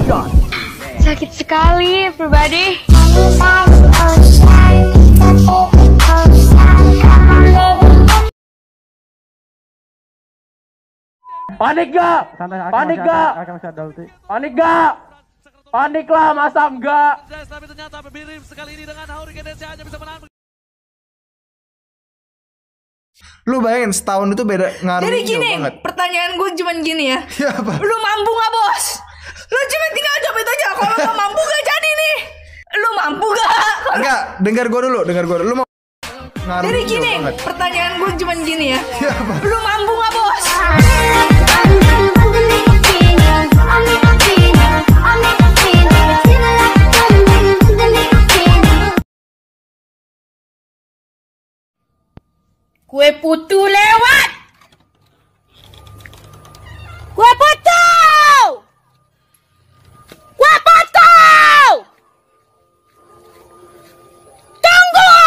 Sakit sekali, everybody. Panik gak? Panik gak? Panik gak? Panik lah, masa enggak? Tapi ternyata Birim sekali ini dengan Hurricane hanya bisa menang. Lu bayangin setahun itu beda ngaruh. Jadi gini, pertanyaan gue cuman gini ya. Ya apa? Lu mampu gak bos? Lu cuma tinggal jawab itu aja. Kalau lu mampu gak jadi nih. Lu mampu gak? Enggak, dengar gue dulu. Lu mau ngaruh. Jadi gini, pertanyaan gue cuman gini ya. Ya apa? Lu mampu gak bos? Kue putu lewat. Kue putu. Kue putu. Tunggu.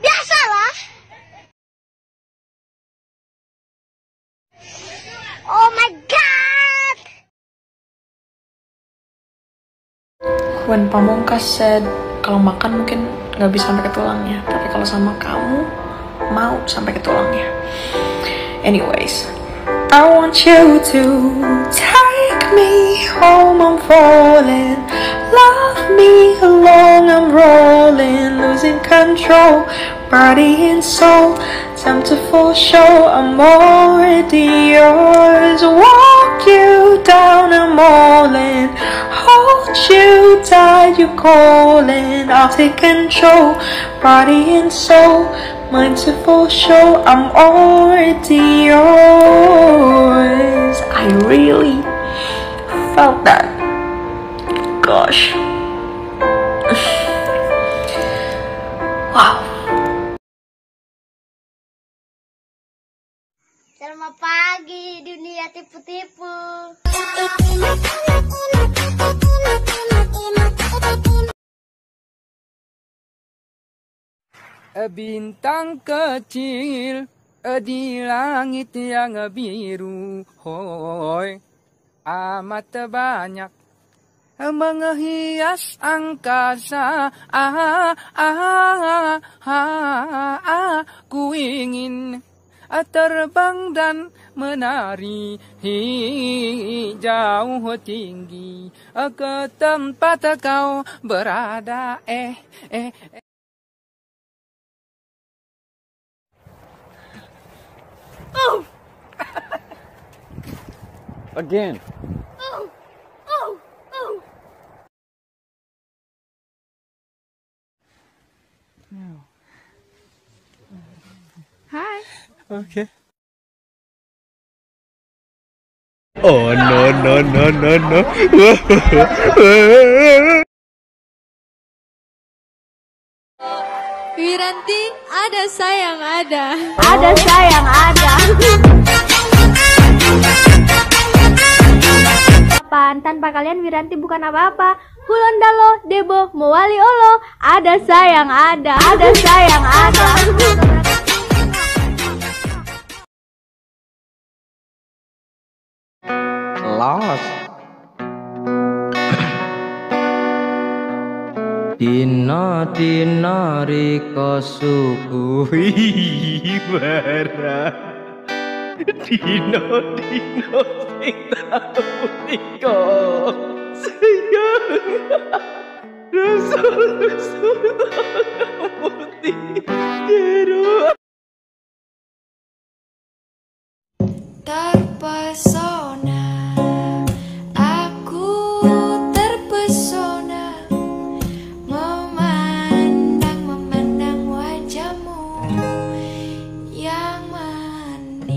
Biasalah. Oh my god. When Pamungkas said kalau makan mungkin nggak bisa sampai ke tulangnya, tapi kalau sama kamu mau sampai ke tulangnya. Anyways, I want you to take me home, I'm falling. Love me along, I'm rolling, losing control, body and soul. Time to full show, I'm already yours. Walk you down, I'm all in. Hold you tight, you calling. I'll take control, body and soul. Mind to full show, I'm already yours. I really felt that. Gosh. Wow. Selamat pagi dunia tipu-tipu. Bintang kecil di langit yang biru, hoi amat banyak menghias angkasa. Ku ingin terbang dan menari jauh tinggi ke tempat kau berada. Oh. Again. Oh. No. Hi. Okay. Oh no. Wiranti, ada sayang ada. Ada sayang ada. Tanpa kalian Wiranti bukan apa-apa. Hulondalo, Debo, Mowali Olo. Ada sayang ada. Ada sayang ada. Lost. Dino riko suguhi barang. Dino sing tau riko sayang. Rasul putih jeru. Terpesona, aku terpesona memandang wajahmu yang manis.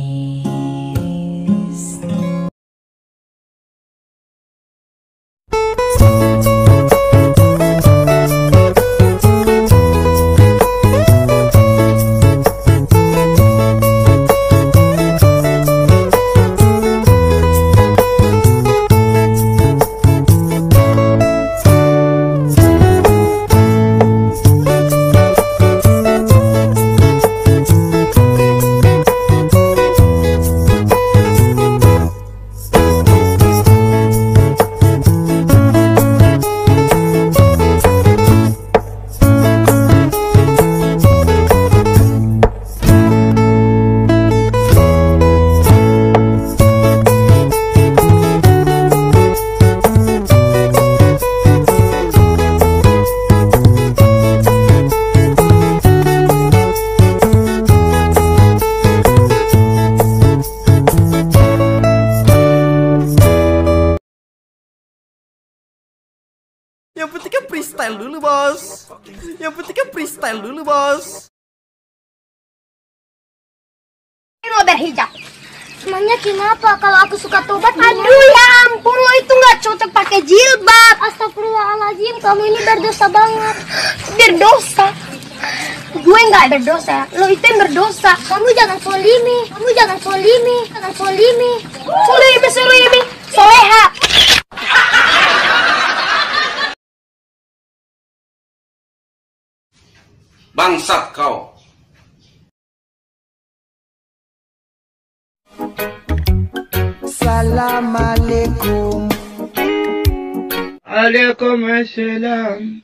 freestyle dulu, bos. Yang penting kan freestyle dulu, bos. Lo berhijab. Emangnya kenapa kalau aku suka tobat? Aduh ya ampun, lo itu nggak cocok pakai jilbab. Astagfirullahaladzim, kamu ini berdosa banget. Berdosa? Gue nggak berdosa, lo itu yang berdosa. Kamu jangan solimi, jangan solimi. Solimi, soleha. Bangsat kau. Assalamualaikum. Waalaikumsalam.